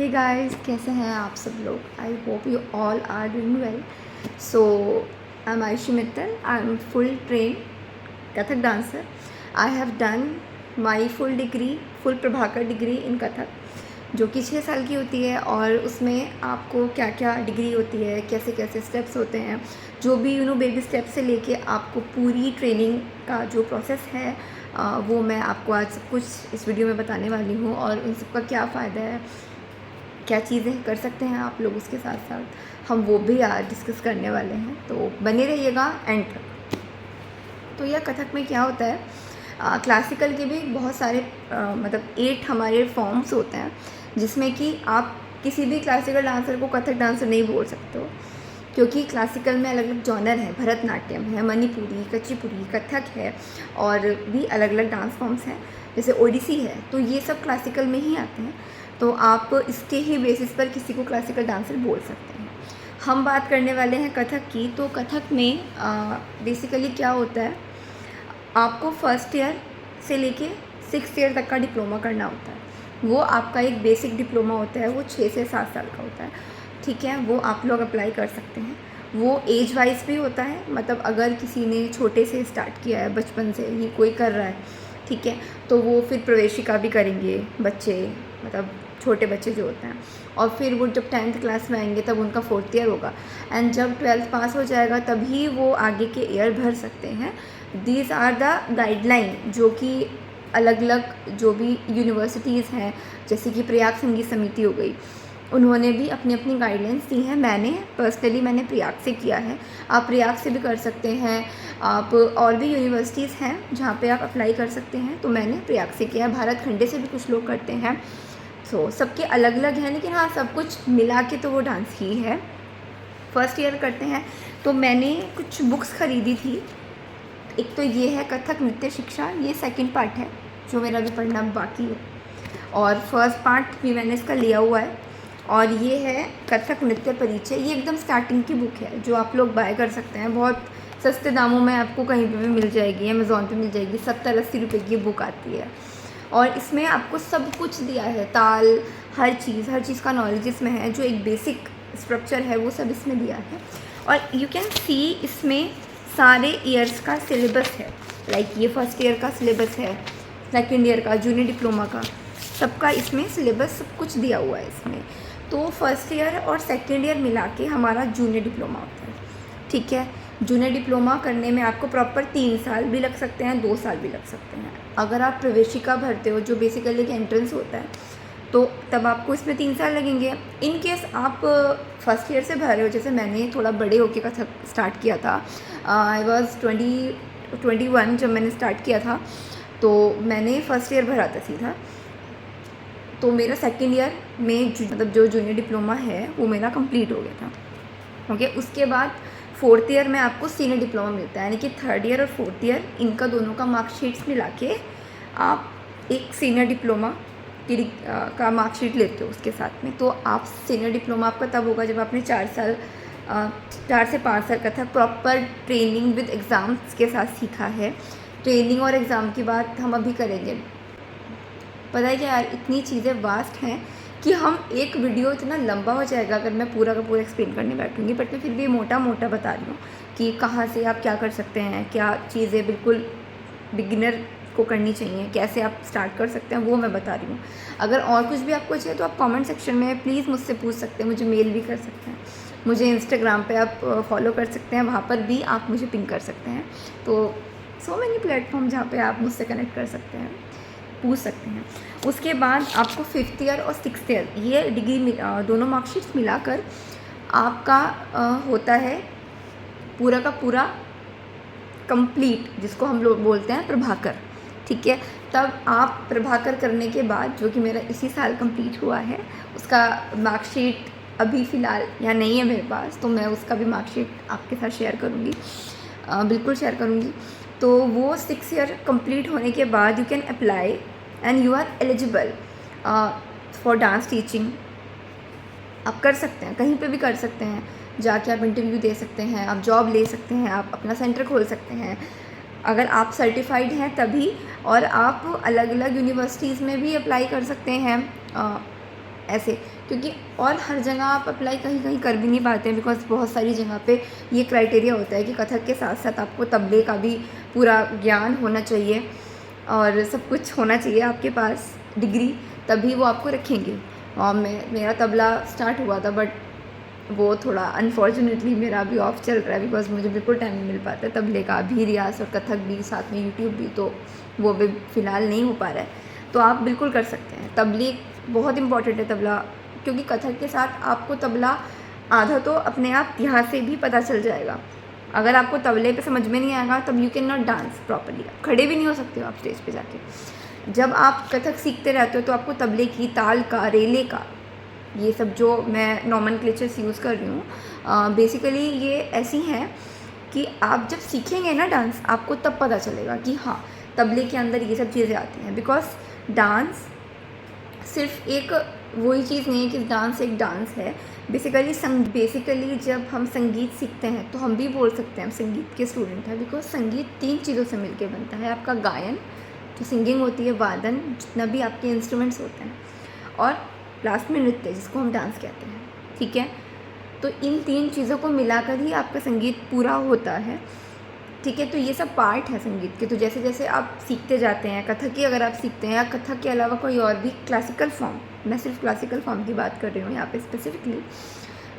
Hey guys, कैसे हैं आप सब लोग। I hope you all are doing well. So I am Ayushi Mittal. I am full train Kathak dancer. I have done my full Prabhakar degree in Kathak, जो कि 6 साल की होती है। और उसमें आपको क्या क्या डिग्री होती है, कैसे कैसे स्टेप्स होते हैं, जो भी बेबी स्टेप से लेके आपको पूरी ट्रेनिंग का जो प्रोसेस है वो मैं आपको आज सब कुछ इस वीडियो में बताने वाली हूँ। और उन सबका क्या फ़ायदा है, क्या चीज़ें कर सकते हैं आप लोग, उसके साथ साथ हम वो भी आज डिस्कस करने वाले हैं। तो बने रहिएगा एंड तक। तो यह कथक में क्या होता है, क्लासिकल के भी बहुत सारे मतलब 8 हमारे फॉर्म्स होते हैं, जिसमें कि आप किसी भी क्लासिकल डांसर को कथक डांसर नहीं बोल सकते हो, क्योंकि क्लासिकल में अलग अलग जॉनर है। भरतनाट्यम है, मणिपुरी, कुचिपुड़ी, कथक है, और भी अलग अलग डांस फॉर्म्स हैं, जैसे ओडिसी है। तो ये सब क्लासिकल में ही आते हैं। तो आप इसके ही बेसिस पर किसी को क्लासिकल डांसर बोल सकते हैं। हम बात करने वाले हैं कथक की। तो कथक में बेसिकली क्या होता है, आपको फर्स्ट ईयर से लेके 6th ईयर तक का डिप्लोमा करना होता है। वो आपका एक बेसिक डिप्लोमा होता है, वो 6 से 7 साल का होता है। ठीक है, वो आप लोग अप्लाई कर सकते हैं। वो एज वाइज भी होता है, मतलब अगर किसी ने छोटे से स्टार्ट किया है, बचपन से ही कोई कर रहा है, ठीक है, तो वो फिर प्रवेशिका भी करेंगे बच्चे, मतलब छोटे बच्चे जो होते हैं। और फिर वो जब 10th क्लास में आएंगे तब उनका 4th ईयर होगा। एंड जब 12th पास हो जाएगा तभी वो आगे के ईयर भर सकते हैं। दीज आर द गाइडलाइन, जो कि अलग अलग जो भी यूनिवर्सिटीज़ हैं, जैसे कि प्रयाग संगीत समिति हो गई, उन्होंने भी अपनी अपनी गाइडलाइंस दी हैं। मैंने प्रयाग से किया है। आप प्रयाग से भी कर सकते हैं। आप और भी यूनिवर्सिटीज़ हैं जहाँ पे आप अप्लाई कर सकते हैं। तो मैंने प्रयाग से किया है। भारत खंडे से भी कुछ लोग करते हैं। सबके अलग अलग हैं, लेकिन हाँ, सब कुछ मिला के तो वो डांस ही है। फर्स्ट ईयर करते हैं। तो मैंने कुछ बुक्स ख़रीदी थी। एक तो ये है कथक नृत्य शिक्षा, ये सेकंड पार्ट है जो मेरा भी पढ़ना बाकी है, और फर्स्ट पार्ट भी मैंने इसका लिया हुआ है। और ये है कथक नृत्य परिचय। ये एकदम स्टार्टिंग की बुक है, जो आप लोग बाय कर सकते हैं। बहुत सस्ते दामों में आपको कहीं पे भी मिल जाएगी, अमेज़ॉन पे मिल जाएगी। 70-80 रुपये की बुक आती है, और इसमें आपको सब कुछ दिया है, ताल, हर चीज़ का नॉलेज इसमें है। जो एक बेसिक स्ट्रक्चर है वो सब इसमें दिया है। और यू कैन सी इसमें सारे ईयर्स का सिलेबस है। लाइक ये फर्स्ट ईयर का सिलेबस है, सेकेंड ईयर का, जूनियर डिप्लोमा का, सबका इसमें सिलेबस सब कुछ दिया हुआ है इसमें। तो फर्स्ट ईयर और सेकेंड ईयर मिला के हमारा जूनियर डिप्लोमा होता है। ठीक है, जूनियर डिप्लोमा करने में आपको प्रॉपर 3 साल भी लग सकते हैं, 2 साल भी लग सकते हैं। अगर आप प्रवेशिका भरते हो, जो बेसिकली एक एंट्रेंस होता है, तो तब आपको इसमें 3 साल लगेंगे। इन केस आप फर्स्ट ईयर से भर रहे हो, जैसे मैंने थोड़ा बड़े होके कथक स्टार्ट किया था। आई वॉज 21 जब मैंने स्टार्ट किया था, तो मैंने फर्स्ट ईयर भरा था सीधा। तो मेरा सेकेंड ईयर में मतलब जो जूनियर डिप्लोमा है वो मेरा कंप्लीट हो गया था। ओके, उसके बाद 4th ईयर में आपको सीनियर डिप्लोमा मिलता है, यानी कि 3rd ईयर और 4th ईयर इनका दोनों का मार्कशीट्स मिला के आप एक सीनियर डिप्लोमा का मार्कशीट लेते हो उसके साथ में। तो आप सीनियर डिप्लोमा आपका तब होगा जब आपने 4 से 5 साल का था प्रॉपर ट्रेनिंग विद एग्ज़ाम्स के साथ सीखा है। ट्रेनिंग और एग्ज़ाम की बात हम अभी करेंगे। पता है क्या यार, इतनी चीज़ें वास्ट हैं कि हम एक वीडियो इतना लंबा हो जाएगा अगर मैं पूरा का पूरा एक्सप्लेन करने बैठूँगी। बट मैं फिर भी मोटा मोटा बता रही हूँ कि कहाँ से आप क्या कर सकते हैं, क्या चीज़ें बिल्कुल बिगिनर को करनी चाहिए, कैसे आप स्टार्ट कर सकते हैं, वो मैं बता रही हूँ। अगर और कुछ भी आपको चाहिए तो आप कमेंट सेक्शन में प्लीज़ मुझसे पूछ सकते हैं, मुझे मेल भी कर सकते हैं, मुझे इंस्टाग्राम पे आप फॉलो कर सकते हैं, वहाँ पर भी आप मुझे पिंग कर सकते हैं। तो सो मैनी प्लेटफॉर्म जहाँ पे आप मुझसे कनेक्ट कर सकते हैं, पूछ सकते हैं। उसके बाद आपको 5th ईयर और 6th ईयर ये डिग्री दोनों मार्कशीट्स मिलाकर आपका होता है पूरा का पूरा कंप्लीट, जिसको हम लोग बोलते हैं प्रभाकर। ठीक है, तब आप प्रभाकर करने के बाद, जो कि मेरा इसी साल कंप्लीट हुआ है, उसका मार्कशीट अभी फ़िलहाल यहाँ नहीं है मेरे पास, तो मैं उसका भी मार्कशीट आपके साथ शेयर करूँगी, बिल्कुल शेयर करूँगी। तो वो 6 ईयर कंप्लीट होने के बाद you can apply and you are eligible for dance teaching. आप कर सकते हैं, कहीं पे भी कर सकते हैं, जाके आप इंटरव्यू दे सकते हैं, आप जॉब ले सकते हैं, आप अपना सेंटर खोल सकते हैं अगर आप सर्टिफाइड हैं तभी। और आप अलग अलग यूनिवर्सिटीज़ में भी अप्लाई कर सकते हैं ऐसे, क्योंकि और हर जगह आप अप्लाई कहीं कहीं कर भी नहीं पाते हैं, बिकॉज बहुत सारी जगह पे ये क्राइटेरिया होता है कि कथक के साथ साथ आपको तबले का भी पूरा ज्ञान होना चाहिए और सब कुछ होना चाहिए आपके पास डिग्री, तभी वो आपको रखेंगे। और मेरा तबला स्टार्ट हुआ था, बट वो थोड़ा अनफॉर्चुनेटली मेरा अभी ऑफ चल रहा है, बिकॉज मुझे बिल्कुल टाइम नहीं मिल पाता है तबले का भी रियाज़ और कथक भी साथ में यूट्यूब भी, तो वो भी फ़िलहाल नहीं हो पा रहा है। तो आप बिल्कुल कर सकते हैं, तबले बहुत इंपॉर्टेंट है तबला, क्योंकि कथक के साथ आपको तबला आधा तो अपने आप यहाँ से भी पता चल जाएगा। अगर आपको तबले पे समझ में नहीं आएगा तब you can not dance properly, खड़े भी नहीं हो सकते हो आप स्टेज पे जाके। जब आप कथक सीखते रहते हो तो आपको तबले की ताल का, रेले का, ये सब जो मैं नॉमेनक्लेचर्स यूज़ कर रही हूँ बेसिकली ये ऐसी हैं कि आप जब सीखेंगे ना डांस, आपको तब पता चलेगा कि हाँ तबले के अंदर ये सब चीज़ें आती हैं। बिकॉज डांस सिर्फ एक वही चीज़ नहीं है कि डांस एक डांस है। बेसिकली जब हम संगीत सीखते हैं तो हम भी बोल सकते हैं हम संगीत के स्टूडेंट हैं, बिकॉज संगीत 3 चीज़ों से मिलकर बनता है। आपका गायन जो सिंगिंग होती है, वादन जितना भी आपके इंस्ट्रूमेंट्स होते हैं, और लास्ट में नृत्य जिसको हम डांस कहते हैं, ठीक है। तो इन 3 चीज़ों को मिलाकर ही आपका संगीत पूरा होता है, ठीक है। तो ये सब पार्ट है संगीत के। तो जैसे जैसे आप सीखते जाते हैं, कथक की अगर आप सीखते हैं या कथक के अलावा कोई और भी क्लासिकल फॉर्म, मैं सिर्फ क्लासिकल फॉर्म की बात कर रही हूँ यहाँ पे स्पेसिफिकली,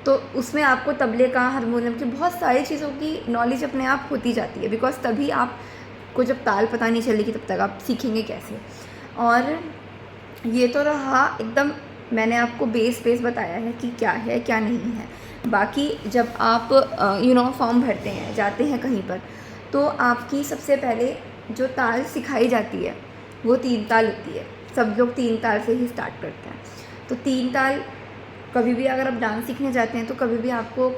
तो उसमें आपको तबले का, हारमोनियम की, बहुत सारी चीज़ों की नॉलेज अपने आप होती जाती है। बिकॉज तभी आपको जब ताल पता नहीं चलेगी तब तक आप सीखेंगे कैसे। और ये तो रहा एकदम, मैंने आपको बेस बताया है कि क्या है क्या नहीं है। बाकी जब आप फॉर्म भरते हैं, जाते हैं कहीं पर, तो आपकी सबसे पहले जो ताल सिखाई जाती है वो 3 ताल होती है। सब लोग 3 ताल से ही स्टार्ट करते हैं। तो 3 ताल, कभी भी अगर आप डांस सीखने जाते हैं तो कभी भी आपको,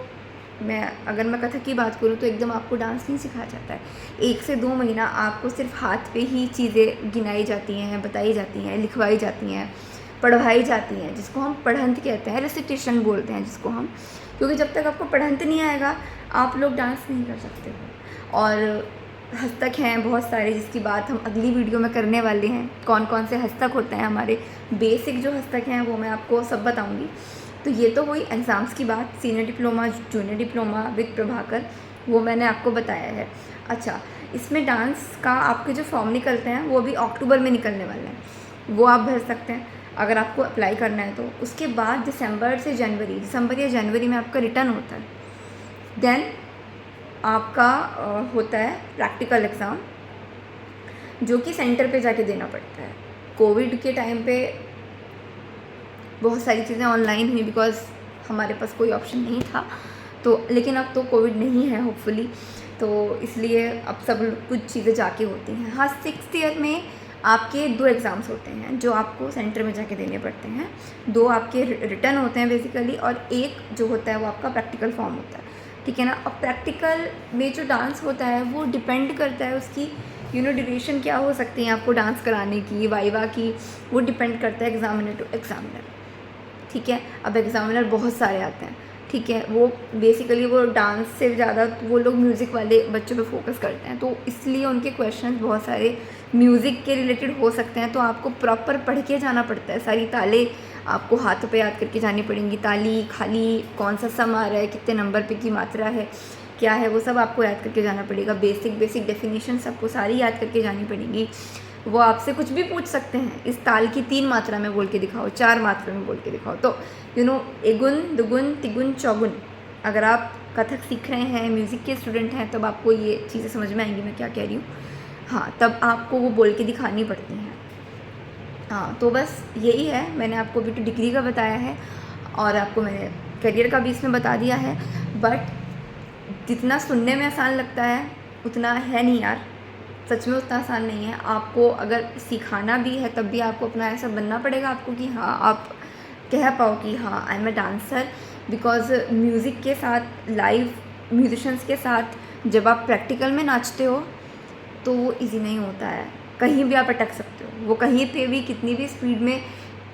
अगर मैं कथक की बात करूँ तो एकदम आपको डांस नहीं सिखाया जाता है। 1 से 2 महीना आपको सिर्फ हाथ पे ही चीज़ें गिनाई जाती हैं, बताई जाती हैं, लिखवाई जाती हैं, पढ़वाई जाती हैं, जिसको हम पढ़ंत कहते हैं, रेसिटेशन बोलते हैं जिसको हम, क्योंकि जब तक आपको पढ़ंत नहीं आएगा आप लोग डांस नहीं कर सकते हो। और हस्तक हैं बहुत सारे, जिसकी बात हम अगली वीडियो में करने वाले हैं। कौन कौन से हस्तक होते हैं हमारे, बेसिक जो हस्तक हैं वो मैं आपको सब बताऊंगी। तो ये तो वही एग्ज़ाम्स की बात, senior diploma, junior diploma with Prabhakar, वो मैंने आपको बताया है। अच्छा, इसमें डांस का आपके जो फॉर्म निकलते हैं वो अभी अक्टूबर में निकलने वाले हैं, वो आप भर सकते हैं अगर आपको अप्लाई करना है तो। उसके बाद दिसंबर या जनवरी में आपका रिटर्न होता है। देन आपका होता है प्रैक्टिकल एग्ज़ाम, जो कि सेंटर पे जाके देना पड़ता है। कोविड के टाइम पे बहुत सारी चीज़ें ऑनलाइन हुई, बिकॉज़ हमारे पास कोई ऑप्शन नहीं था। तो लेकिन अब तो कोविड नहीं है होपफुली, तो इसलिए अब सब कुछ चीज़ें जाके होती हैं। हाँ, 6th ईयर में आपके 2 एग्ज़ाम्स होते हैं जो आपको सेंटर में जाके देने पड़ते हैं। 2 आपके रिटर्न होते हैं बेसिकली, और 1 जो होता है वो आपका प्रैक्टिकल फॉर्म होता है, ठीक है ना। अब प्रैक्टिकल में जो डांस होता है वो डिपेंड करता है उसकी ड्यूरेशन क्या हो सकती है आपको डांस कराने की, वाइवा की, वो डिपेंड करता है एग्ज़ामिनर टू एग्ज़ामिनर, ठीक है। अब एग्ज़ामिनर बहुत सारे आते हैं, ठीक है, वो बेसिकली वो डांस से ज़्यादा वो लोग म्यूज़िक वाले बच्चों पे फोकस करते हैं, तो इसलिए उनके क्वेश्चंस बहुत सारे म्यूज़िक के रिलेटेड हो सकते हैं। तो आपको प्रॉपर पढ़ के जाना पड़ता है, सारी तालें आपको हाथों पे याद करके जानी पड़ेंगी। ताली, खाली, कौन सा सम आ रहा है, कितने नंबर पे की मात्रा है, क्या है, वो सब आपको याद करके जाना पड़ेगा। बेसिक डेफिनेशन सबको सारी याद करके जानी पड़ेगी। वो आपसे कुछ भी पूछ सकते हैं, इस ताल की 3 मात्रा में बोल के दिखाओ, 4 मात्रा में बोल के दिखाओ। तो एगुन, दुगुन, तिगुन, चौगुन, अगर आप कथक सीख रहे हैं, म्यूज़िक के स्टूडेंट हैं, तब आपको ये चीज़ें समझ में आएंगी मैं क्या कह रही हूँ। हाँ, तब आपको वो बोल के दिखानी पड़ती हैं। हाँ, तो बस यही है, मैंने आपको अभी तो डिग्री का बताया है और आपको मैंने करियर का भी इसमें बता दिया है। बट जितना सुनने में आसान लगता है उतना है नहीं यार, सच में उतना आसान नहीं है। आपको अगर सिखाना भी है तब भी आपको अपना ऐसा बनना पड़ेगा आपको कि हाँ आप कह पाओ कि हाँ I am a dancer. Because music के साथ, लाइव म्यूजिशंस के साथ जब आप प्रैक्टिकल में नाचते हो तो वो इजी नहीं होता है, कहीं भी आप अटक सकते हो। वो कहीं पे भी कितनी भी स्पीड में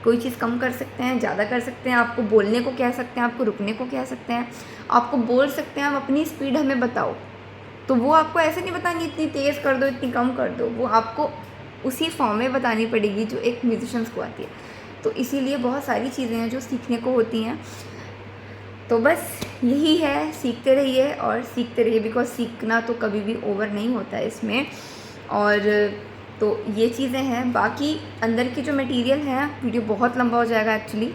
कोई चीज़ कम कर सकते हैं, ज़्यादा कर सकते हैं, आपको बोलने को कह सकते हैं, आपको रुकने को कह सकते हैं, आपको बोल सकते हैं आप अपनी स्पीड हमें बताओ। तो वो आपको ऐसे नहीं बताएंगे इतनी तेज़ कर दो, इतनी कम कर दो, वो आपको उसी फॉर्म में बतानी पड़ेगी जो एक म्यूजिशंस को आती है। तो इसीलिए बहुत सारी चीज़ें हैं जो सीखने को होती हैं। तो बस यही है, सीखते रहिए और सीखते रहिए, बिकॉज सीखना तो कभी भी ओवर नहीं होता है इसमें। और तो ये चीज़ें हैं। बाकी अंदर की जो मटेरियल है, वीडियो बहुत लंबा हो जाएगा एक्चुअली,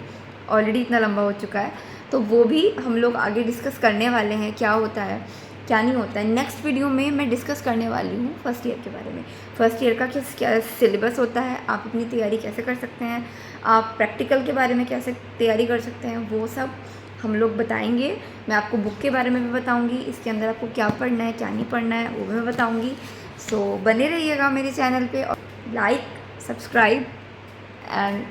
ऑलरेडी इतना लंबा हो चुका है, तो वो भी हम लोग आगे डिस्कस करने वाले हैं, क्या होता है क्या नहीं होता है। नेक्स्ट वीडियो में मैं डिस्कस करने वाली हूँ फर्स्ट ईयर के बारे में, फर्स्ट ईयर का क्या सिलेबस होता है, आप अपनी तैयारी कैसे कर सकते हैं, आप प्रैक्टिकल के बारे में कैसे तैयारी कर सकते हैं, वो सब हम लोग बताएंगे। मैं आपको बुक के बारे में भी बताऊंगी, इसके अंदर आपको क्या पढ़ना है क्या नहीं पढ़ना है वो भी मैं बताऊंगी। सो बने रहिएगा मेरे चैनल पे, और लाइक सब्सक्राइब एंड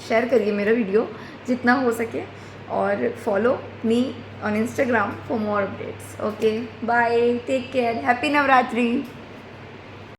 शेयर करिए मेरा वीडियो जितना हो सके, और follow me on Instagram for more updates. Okay, bye, take care, happy Navratri.